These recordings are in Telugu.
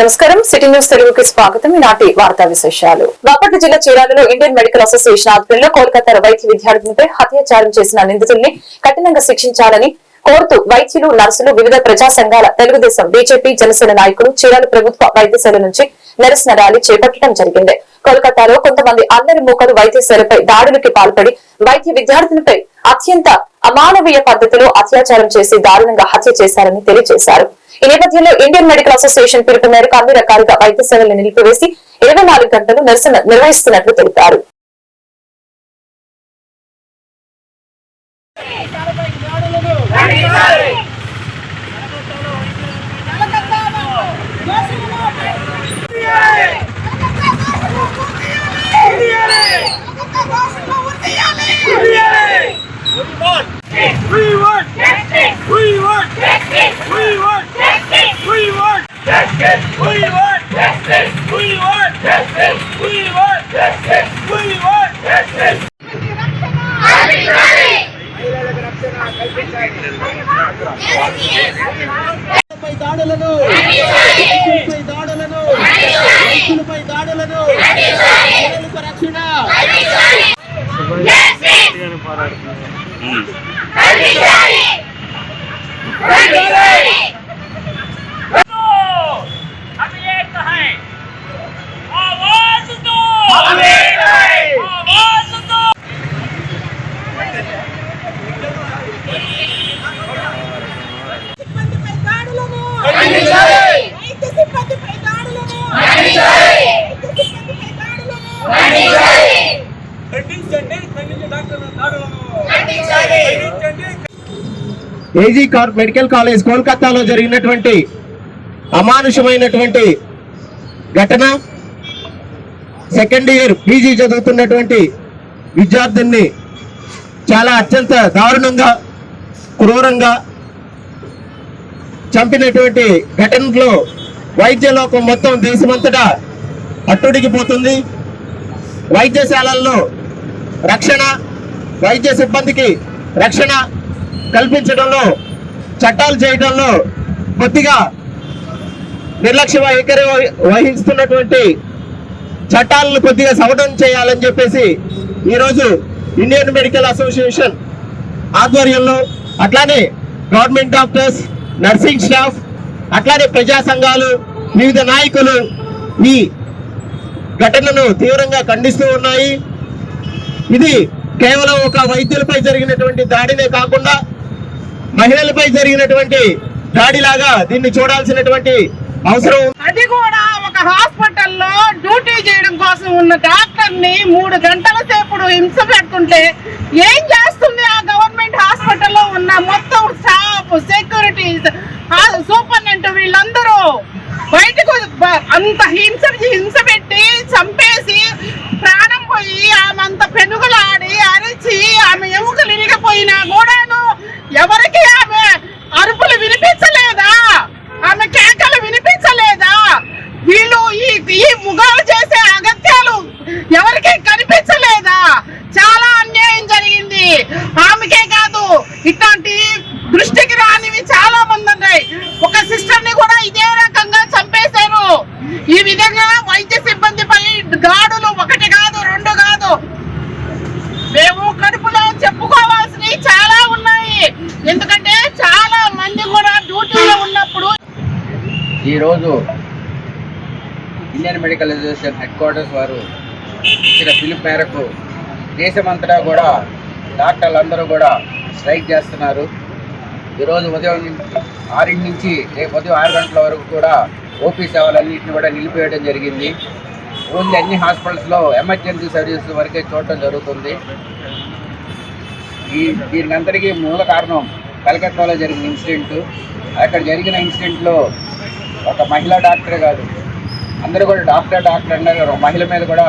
నమస్కారం సిటీ న్యూస్ తెలుగుకి స్వాగతం. ఈనాటి వార్తా విశేషాలు. బాపట్ల జిల్లా చీరాలలో ఇండియన్ మెడికల్ అసోసియేషన్ ఆధ్వర్యంలో కోల్కతా వైద్య విద్యార్థులపై హత్యాచారం చేసిన నిందితుల్ని కఠినంగా శిక్షించాలని కోరుతూ వైద్యులు, నర్సులు, వివిధ ప్రజా సంఘాల, తెలుగుదేశం, బీజేపీ, జనసేన నాయకులు చీరాల ప్రభుత్వ వైద్యశాల నుంచి నిరసన ర్యాలీ చేపట్టడం జరిగింది. కోల్కతాలో కొంతమంది అల్లరి మూకలు వైద్యశాలపై దాడులకి పాల్పడి వైద్య విద్యార్థులపై అత్యంత అమానవీయ పద్ధతిలో అత్యాచారం చేసి దారుణంగా హత్య చేశారని తెలియజేశారు. ఈ నేపథ్యంలో ఇండియన్ మెడికల్ అసోసియేషన్ పిలుపు మేరకు అన్ని రకాలుగా వైద్య సేవలను నిలిపివేసి 24 గంటలు నిరసన నిర్వహిస్తున్నట్లు తెలిపారు. ఏజీ మెడికల్ కాలేజ్ కోల్కతాలో జరిగినటువంటి అమానుషమైనటువంటి ఘటన సెకండ్ ఇయర్ పీజీ చదువుతున్నటువంటి విద్యార్థిని చాలా అత్యంత దారుణంగా, క్రూరంగా చంపినటువంటి ఘటనలో వైద్య లోకం మొత్తం దేశమంతటా అట్టుడికిపోతుంది. వైద్యశాలల్లో రక్షణ, వైద్య సిబ్బందికి రక్షణ కల్పించడంలో, చట్టాలు చేయడంలో కొద్దిగా నిర్లక్ష్య వైఖరి వహిస్తున్నటువంటి చట్టాలను కొద్దిగా సవరణ చేయాలని చెప్పేసి ఈరోజు ఇండియన్ మెడికల్ అసోసియేషన్ ఆధ్వర్యంలో, అట్లానే గవర్నమెంట్ డాక్టర్స్, నర్సింగ్ స్టాఫ్, అట్లానే ప్రజా సంఘాలు, వివిధ నాయకులు ఈ ఘటనను తీవ్రంగా ఖండిస్తూ ఉన్నాయి. ఇది కేవలం ఒక వైద్యులపై జరిగినటువంటి దాడినే కాకుండా మహిళలపై జరిగినటువంటి దాడిలాగా దీన్ని చూడాల్సినటువంటి అవసరం. అది కూడా ఒక హాస్పిటల్లో డ్యూటీ చేయడం కోసం ఉన్న డాక్టర్ ని 3 గంటల సేపు హింస పెడుతుంటే ఏం చేస్తుంది ఆ గవర్నమెంట్ హాస్పిటల్లో ఉన్న మొత్తం స్టాఫ్, సెక్యూరిటీ, సూపరింటెండెంట్ వీళ్ళందరూ బయటకు అంత హింస పెట్టి చంపేసి ప్రాణం పోయి ఆమె అంత పెనుగులాడి అరిచి ఆమె ఎముకలు ఇరిగిపోయినా కూడాను ఎవరికి ఆమె అరుపులు వినిపించలేదా? ఆమె కేకలు వినిపించలేదా? వీళ్ళు ఈ ముగాలు చేసే అగత్యాలు ఎవరికి కనిపించలేదా? చాలా అన్యాయం జరిగింది. ఆమెకే కాదు, ఇట్లాంటి దృష్టికి రానివి చాలా మంది ఉన్నాయి. ఒక సిస్టర్ ని కూడా ఇదే రకంగా చంపేశారు. ఈ విధంగా వైద్య సిబ్బందిపై దాడులు 1 కాదు, 2 కాదు. మేము కడుపులో చెప్పుకోవాల్సినవి చాలా ఉన్నాయి. ఎందుకంటే చాలా మంది కూడా డ్యూటీలో ఉన్నప్పుడు. ఈరోజు Indian medical association head quarters వారు ఇచ్చిన పిలుపు మేరకు దేశమంతటా కూడా డాక్టర్లందరూ కూడా స్ట్రైక్ చేస్తున్నారు. ఈరోజు ఉదయం 6 నుంచి రేపు ఉదయం 6 గంటల వరకు కూడా ఓపీ సేవలన్నింటినీ కూడా నిలిపివేయడం జరిగింది. ఓన్లీ అన్ని హాస్పిటల్స్లో ఎమర్జెన్సీ సర్వీసెస్ వరకే చూడటం జరుగుతుంది. దీనికి అందరికీ మూల కారణం కలకత్తాలో జరిగిన ఇన్సిడెంట్. అక్కడ జరిగిన ఇన్సిడెంట్లో ఒక మహిళా డాక్టరే కాదు, అందరూ కూడా డాక్టర్ అన్నారు. ఒక మహిళ మీద కూడా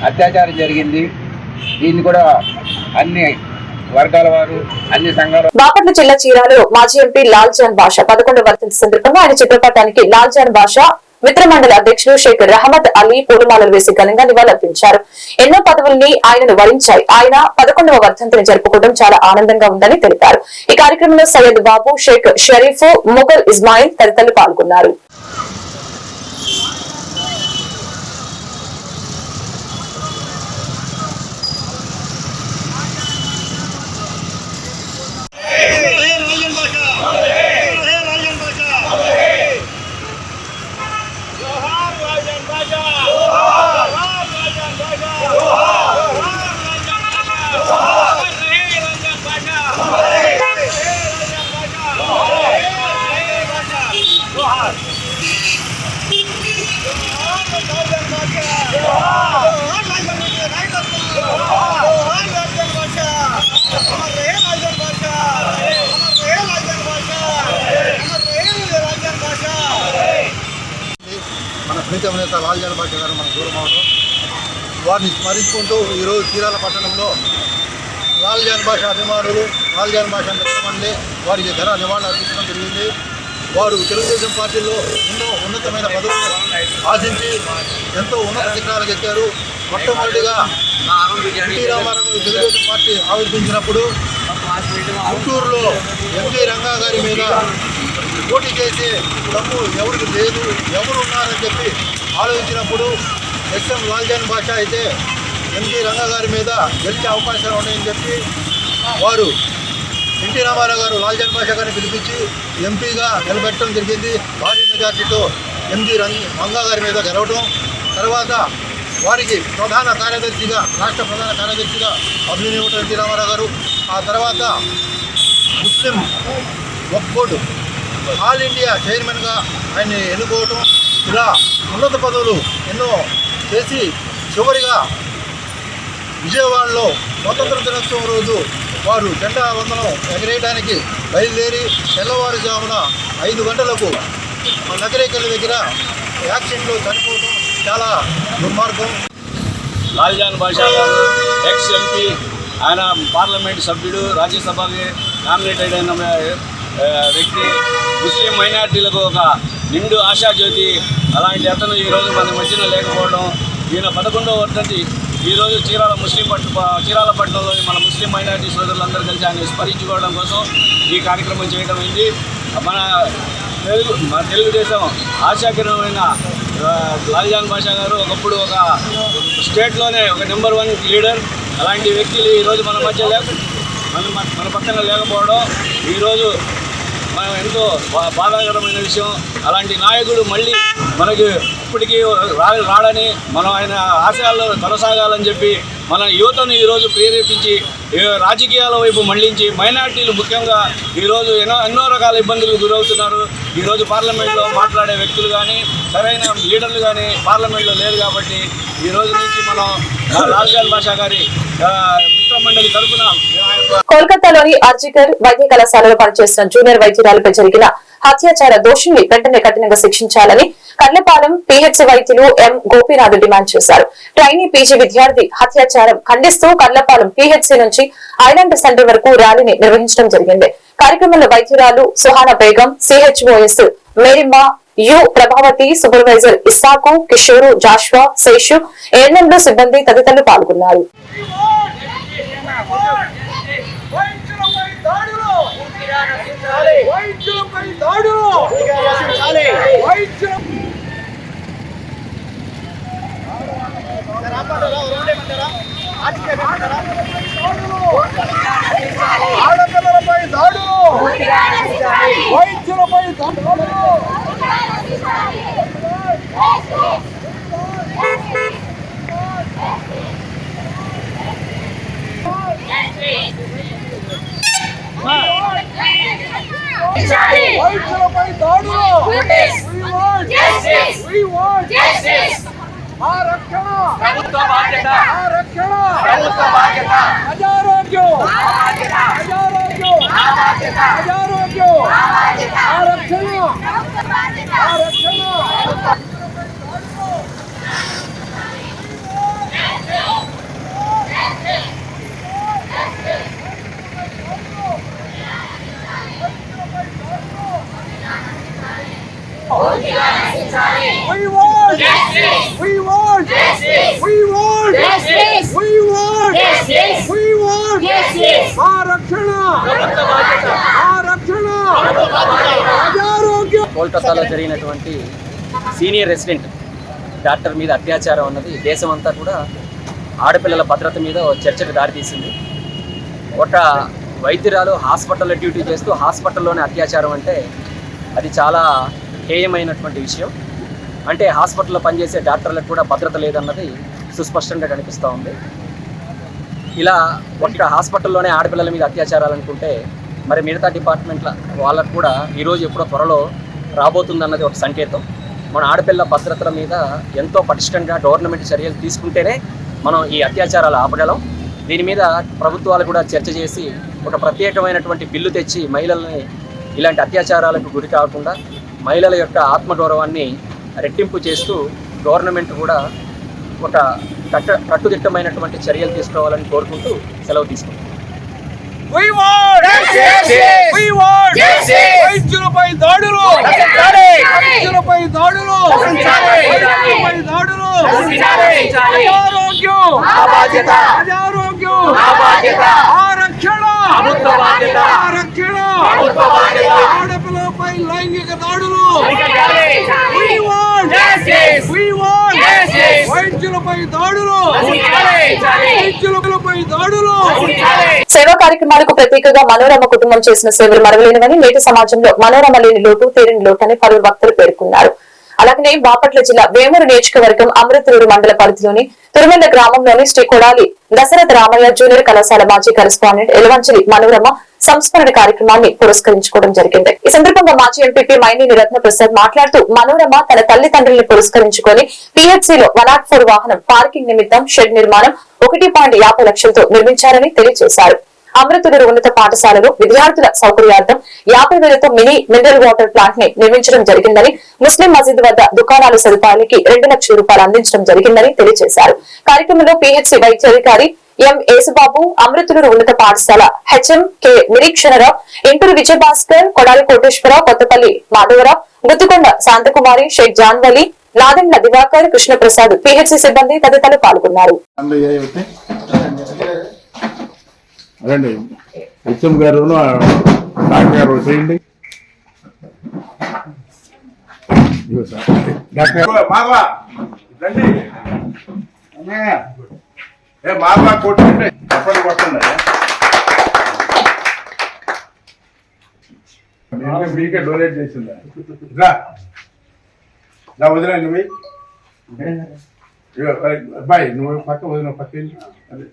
అత్యాచారం జరిగింది. దీన్ని కూడా అన్ని వర్గాల వారు, అన్ని సంఘాలు. బాపట్ల జిల్లా చీరాలలో మాజీ ఎంపీ లాల్జాన్ బాషా 11వ వర్ధంతి సందర్భంగా ఆయన చిత్రపటానికి లాల్జాన్ బాషా మిత్రమండలి అధ్యక్షులు షేక్ రహమద్ అలీ పూలమాలలు వేసి ఘనంగా నివాళులర్పించారు. ఎన్నో పదవుల్ని ఆయనను వరించాయి. ఆయన 11వ వర్ధంతిని జరుపుకోవడం చాలా ఆనందంగా ఉందని తెలిపారు. ఈ కార్యక్రమంలో సయ్యద్ బాబు, షేక్ షరీఫ్, ముఘల్ ఇస్మాయిల్ తదితరులు పాల్గొన్నారు. మనం దూరం అవడం, వారిని స్మరించుకుంటూ ఈరోజు చీరాల పట్టణంలో లాల్ జాన్ భాష అభిమానులు, లాల్ జాన్ భాష మిత్రమండలి వారికి ఘన నివాళులు అర్పించడం జరిగింది. వారు తెలుగుదేశం పార్టీలో ఎన్నో ఉన్నతమైన పదవులు ఆశించి ఎంతో ఉన్నత శిఖరాలకు ఎక్కారు. మొట్టమొదటిగా ఎన్టీ రామారావు తెలుగుదేశం పార్టీ ఆవిర్భించినప్పుడు గుంటూరులో ఎంజీ రంగా గారి మీద పోటీ చేసే తప్పు ఎవరికి లేదు, ఎవరు ఉన్నారని చెప్పి ఆలోచించినప్పుడు ఎస్ఎం లాల్ జాన్ భాష అయితే ఎంజీ రంగా గారి మీద గెలిచే అవకాశాలు ఉన్నాయని చెప్పి వారు ఎన్టీ రామారావు గారు లాల్ జాన్ భాష గారిని పిలిపించి ఎంపీగా నిలబెట్టడం జరిగింది. భారీ మెజార్టీతో ఎంజీ రంగా గారి మీద గెలవడం, తర్వాత వారికి ప్రధాన కార్యదర్శిగా, రాష్ట్ర ప్రధాన కార్యదర్శిగా అభినందించడం ఎన్టీ రామారావు గారు. ఆ తర్వాత ముస్లిం వక్ఫ్ బోర్డు ఆల్ ఇండియా చైర్మన్గా ఆయన్ని ఎన్నుకోవటం, ఇలా ఉన్నత పదవులు ఎన్నో చేసి చివరిగా విజయవాడలో స్వతంత్ర దినోత్సవం రోజు వారు జెండా వందనం ఎగరేయడానికి బయలుదేరి తెల్లవారుజామున 5 గంటలకు నగరేకల్ దగ్గర యాక్సిడెంట్లో చనిపోవడం చాలా దుర్మార్గం. లాల్ జాన్ భాషా గారు ఎక్స్ ఎంపీ, ఆయన పార్లమెంట్ సభ్యుడు, రాజ్యసభకి నామినేటెడ్ అయిన వ్యక్తి. ముస్లిం మైనార్టీలకు ఒక నిండు ఆశాజ్యోతి. అలాంటి అతను ఈరోజు మన మధ్యన లేకపోవడం, ఈయన 11వ వర్ధంతి ఈరోజు చీరాల పట్టణంలోని మన ముస్లిం మైనార్టీ సోదరులందరూ కలిసి ఆయన స్మరించుకోవడం కోసం ఈ కార్యక్రమం చేయడం అయింది. మన తెలుగుదేశం ఆశాకిరణమైన లాల్ జాన్ భాషా గారు ఒకప్పుడు ఒక స్టేట్లోనే ఒక నెంబర్ 1 లీడర్. అలాంటి వ్యక్తులు ఈరోజు మన మధ్య మన పక్కన లేకపోవడం ఈరోజు మనం ఎంతో బాధాకరమైన విషయం. అలాంటి నాయకుడు మళ్ళీ మనకి ఇప్పటికీ రాడని, మనం ఆయన ఆశయాల్లో కొనసాగాలని చెప్పి మన యువతను ఈరోజు ప్రేరేపించి రాజకీయాల వైపు మళ్లించి, మైనార్టీలు ముఖ్యంగా ఈరోజు ఎన్నో రకాల ఇబ్బందులకు గురవుతున్నారు. ఈరోజు పార్లమెంట్లో మాట్లాడే వ్యక్తులు కానీ, సరైన లీడర్లు కానీ పార్లమెంట్లో లేరు. కాబట్టి ఈ రోజు నుంచి మనం లాల్ జాన్ భాషా గారి మిత్రమండలి తరఫున కోల్కతాలోని ఆర్జికర్ వైద్య కళాశాలలో పనిచేస్తున్న జూనియర్ వైద్యురాలపై జరిగిన హత్యాచార దోషుల్ని వెంటనే కఠినంగా శిక్షించాలని కర్లపాలెం పిహెచ్ వైద్యులు ఎం గోపీనాథ్ డిమాండ్ చేశారు. ట్రైనీ పీజీ విద్యార్థి హత్యాచారం ఖండిస్తూ కర్లపాలెం పిహెచ్సి నుంచి ఐలాండ్ సెంటర్ వరకు ర్యాలీని నిర్వహించడం జరిగింది. కార్యక్రమంలో వైద్యురాలు Suhana Begum, CHOs Merimma, U Prabhavathi, supervisor Isaac, Kishore, Joshua, Seshu, ఏఎన్ఎంలు సిబ్బంది తదితరులు పాల్గొన్నారు. ఆడపిల్లలపై దాడులు, వైద్యులపై దాడులు. వైద్యులపై దాడులు. ఆ రక్షణ ప్రభుత్వ బాధ్యత, ఆ రక్షణ ప్రభుత్వ బాధ్యత. ప్రజారోగ్యం, ప్రజారోగ్యం, ప్రజారోగ్యం, ఆ రక్షణ, ఆ రక్షణ. We want justice. We want justice. We want justice. We want justice. We want justice. ఆరక్షణ, ఆరక్షణ, ప్రజారోగ్యం. కోల్కతాలో జరిగినటువంటి సీనియర్ రెసిడెంట్ డాక్టర్ మీద అత్యాచారం అన్నది దేశమంతా కూడా ఆడపిల్లల భద్రత మీద చర్చకు దారితీసింది. ఒక వైద్యురాలు హాస్పిటల్లో డ్యూటీ చేస్తూ హాస్పిటల్లోనే అత్యాచారం అంటే అది చాలా హేయమైనటువంటి విషయం. అంటే హాస్పిటల్లో పనిచేసే డాక్టర్లకు కూడా భద్రత లేదన్నది సుస్పష్టంగా కనిపిస్తూ ఉంది. ఇలా ఒక హాస్పిటల్లోనే ఆడపిల్లల మీద అత్యాచారాలు అనుకుంటే మరి మిగతా డిపార్ట్మెంట్ల వాళ్ళకు కూడా ఈరోజు ఎప్పుడో త్వరలో రాబోతుందన్నది ఒక సంకేతం. మన ఆడపిల్ల భద్రతల మీద ఎంతో పటిష్టంగా గవర్నమెంట్ చర్యలు తీసుకుంటేనే మనం ఈ అత్యాచారాలు ఆపగలం. దీని మీద ప్రభుత్వాలు కూడా చర్చ చేసి ఒక ప్రత్యేకమైనటువంటి బిల్లు తెచ్చి మహిళల్ని ఇలాంటి అత్యాచారాలకు గురి కాకుండా మహిళల యొక్క ఆత్మగౌరవాన్ని రెట్టింపు చేస్తూ గవర్నమెంట్ కూడా ఒక కట్టుదిట్టమైనటువంటి చర్యలు తీసుకోవాలని కోరుకుంటూ సెలవు తీసుకుంటాం. వైద్యులపై దాడులు, వైద్యులపై దాడులు, అనారోగ్యం, ఆరక్షణ, ఆడపిల్లపై లైంగిక దాడులు, వైద్యులపై దాడులు, వైద్యులపై దాడులు. సేవా కార్యక్రమాలకు ప్రత్యేకంగా మనోరమ కుటుంబం చేసిన సేవలు మరవలేనివని నేటి సమాజంలో మనోరమ లేని లోటు తీరని లోటు అని పలువురు భక్తులు పేర్కొన్నారు. అలాగనే బాపట్ల జిల్లా వేమూరు నియోజకవర్గం అమృతూరు మండల పరిధిలోని తిరుమల గ్రామంలోని శ్రీ కొడాలి దశరథ రామయ్య జూనియర్ కళాశాల మాజీ కరెస్పాండెంట్ ఎలవంచలి మనోరమ సంస్మరణ కార్యక్రమాన్ని పురస్కరించుకోవడం జరిగింది. ఈ సందర్భంగా మాజీ ఎంపీపీ మైనేని రత్నప్రసాద్ మాట్లాడుతూ మనోరమ తన తల్లిదండ్రుల్ని పురస్కరించుకొని PHCలో 104 వాహనం పార్కింగ్ నిమిత్తం షెడ్ నిర్మాణం 1.50 లక్షలతో నిర్మించారని తెలియజేశారు. అమృతూరు ఉన్నత పాఠశాలలో విద్యార్థుల సౌకర్యార్థం 50,000తో మినీ మినరల్ వాటర్ ప్లాంట్ ని నిర్మించడం జరిగిందని, ముస్లిం మసీద్ వద్ద దుకాణాల సదుపాయాలకి 2 లక్షల రూపాయలు అందించడం జరిగిందని తెలియజేశారు. కార్యక్రమంలో PHC వైద్యాధికారి ఎం యేసుబాబు, అమృతూరు ఉన్నత పాఠశాల HM K Nireekshana Rao, Inturu Vijayabhaskar, Kodali Koteswara Rao, Kothapalli Madhava Rao, Guttukonda Shanthakumari, Sheikh Janvali, Nadendla Diwakar, Krishnaprasad, PHC సిబ్బంది తదితరులు పాల్గొన్నారు. అదండి హెచ్ఎం గారు డాక్టర్ గారు చేయండి. మాధవ కొట్టండి, చెప్పండి, కొట్టండి. మీకే డొనేట్ చేసిందా? వదిలే నువ్వు అబ్బాయి, నువ్వు పక్క వదిన పక్క అదే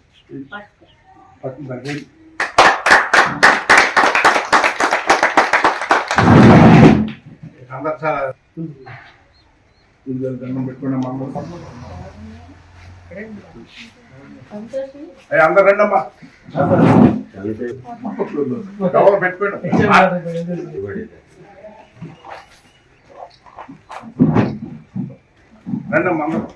అందరు చాలా దండం పెట్టుకున్నా అందరు రండమ్మా, ఎవరు పెట్టుకోండి రండమ్మా అందరు.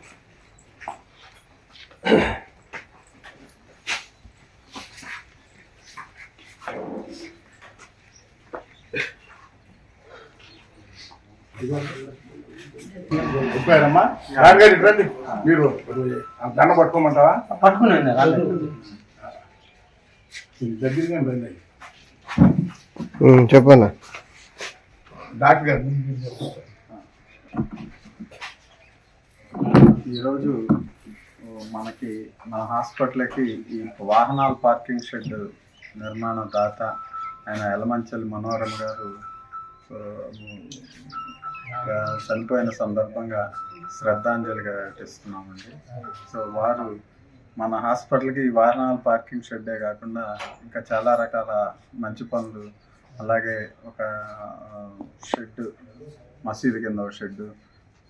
చెప్పారమ్మా రాగారి రండి, మీరు దండ పట్టుకోమంటావా? పట్టుకున్నాను దగ్గరగా రండి. చెప్పన్నా డాక్టర్ గారు. ఈరోజు మనకి మన హాస్పిటల్కి ఈ వాహనాల పార్కింగ్ షెడ్ నిర్మాణ దాత ఆయన ఎలమంచలి మనోరమ గారు చనిపోయిన సందర్భంగా శ్రద్ధాంజలిగా ఇస్తున్నామండి. సో వారు మన హాస్పిటల్కి ఈ వాహనాల పార్కింగ్ షెడ్డే కాకుండా ఇంకా చాలా రకాల మంచి పనులు, అలాగే ఒక షెడ్, మసీదు కింద ఒక షెడ్,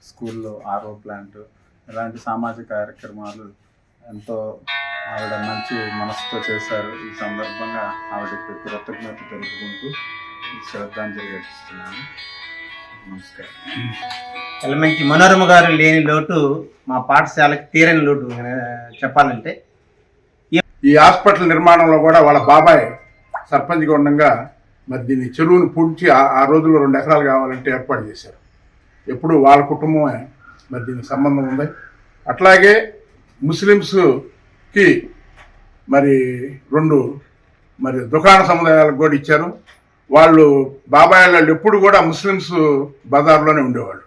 స్కూల్లో RO ప్లాంట్, ఇలాంటి సామాజిక కార్యక్రమాలు ఎంతో ఆవిడ మంచి మనసుతో చేశారు. ఈ సందర్భంగా ఆవిడకి కృతజ్ఞత తెలుపుకుంటూ శ్రద్ధాంజలి ఘటిస్తున్నాను. నమస్కారం. ఎలమంచి మనోరమ గారు లేని లోటు మా పాఠశాలకి తీరని లోటు చెప్పాలంటే. ఈ హాస్పిటల్ నిర్మాణంలో కూడా వాళ్ళ బాబాయ్ సర్పంచ్గా ఉండగా మరి దీన్ని చెరువును పూడ్చి ఆ రోజుల్లో 2 ఎకరాలు కావాలంటే ఏర్పాటు చేశారు. ఎప్పుడు వాళ్ళ కుటుంబమే మరి దీనికి సంబంధం ఉంది. అట్లాగే ముస్లిమ్స్కి మరి 2 మరి దుకాణ సముదాయాలకు కూడా ఇచ్చారు. వాళ్ళు బాబాయ్ వాళ్ళు ఎప్పుడు కూడా ముస్లిమ్స్ బజార్లోనే ఉండేవాళ్ళు.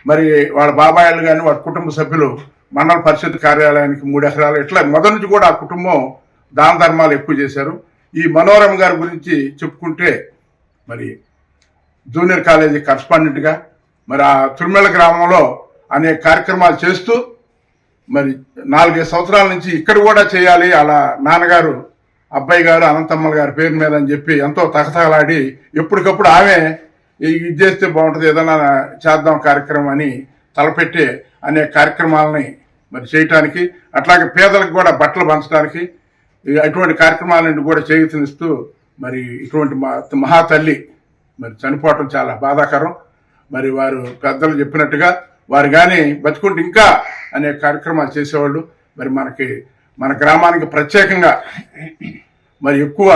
మరి వాళ్ళ బాబాయిలు కానీ వాళ్ళ కుటుంబ సభ్యులు మండల పరిషత్ కార్యాలయానికి 3 ఎకరాలు, ఇట్లా మొదటి నుంచి కూడా ఆ కుటుంబం దాన ధర్మాలు ఎక్కువ చేశారు. ఈ మనోరమ గారి గురించి చెప్పుకుంటే మరి జూనియర్ కాలేజీ కరస్పాండెంట్గా మరి ఆ తిరుమల గ్రామంలో అనేక కార్యక్రమాలు చేస్తూ మరి 4-5 సంవత్సరాల నుంచి ఇక్కడ కూడా చేయాలి, అలా నాన్నగారు అబ్బాయి గారు అనంతమ్మల గారి పేరు మీద అని చెప్పి ఎంతో తగతగలాడి ఎప్పటికప్పుడు ఆమె ఇది చేస్తే బాగుంటుంది, ఏదైనా చేద్దాం కార్యక్రమం అని తలపెట్టి అనేక కార్యక్రమాలని మరి చేయటానికి, అట్లాగే పేదలకు కూడా బట్టలు పంచడానికి అటువంటి కార్యక్రమాలను కూడా చేయూతనిస్తూ మరి ఇటువంటి మహాతల్లి మరి చనిపోవటం చాలా బాధాకరం. మరి వారు పెద్దలు చెప్పినట్టుగా వారు కానీ బతుకుంటే ఇంకా అనేక కార్యక్రమాలు చేసేవాళ్ళు. మరి మన గ్రామానికి ప్రత్యేకంగా మరి ఎక్కువ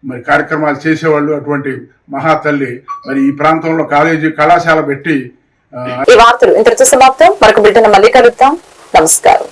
మరి కార్యక్రమాలు చేసేవాళ్ళు. అటువంటి మహాతల్లి మరి ఈ ప్రాంతంలో కళాశాల పెట్టి ఈ వార్తలు ఇంతటితో సమాప్తం. మరొక బిడ్డను మళ్ళీ కలుద్దాం. నమస్కారం.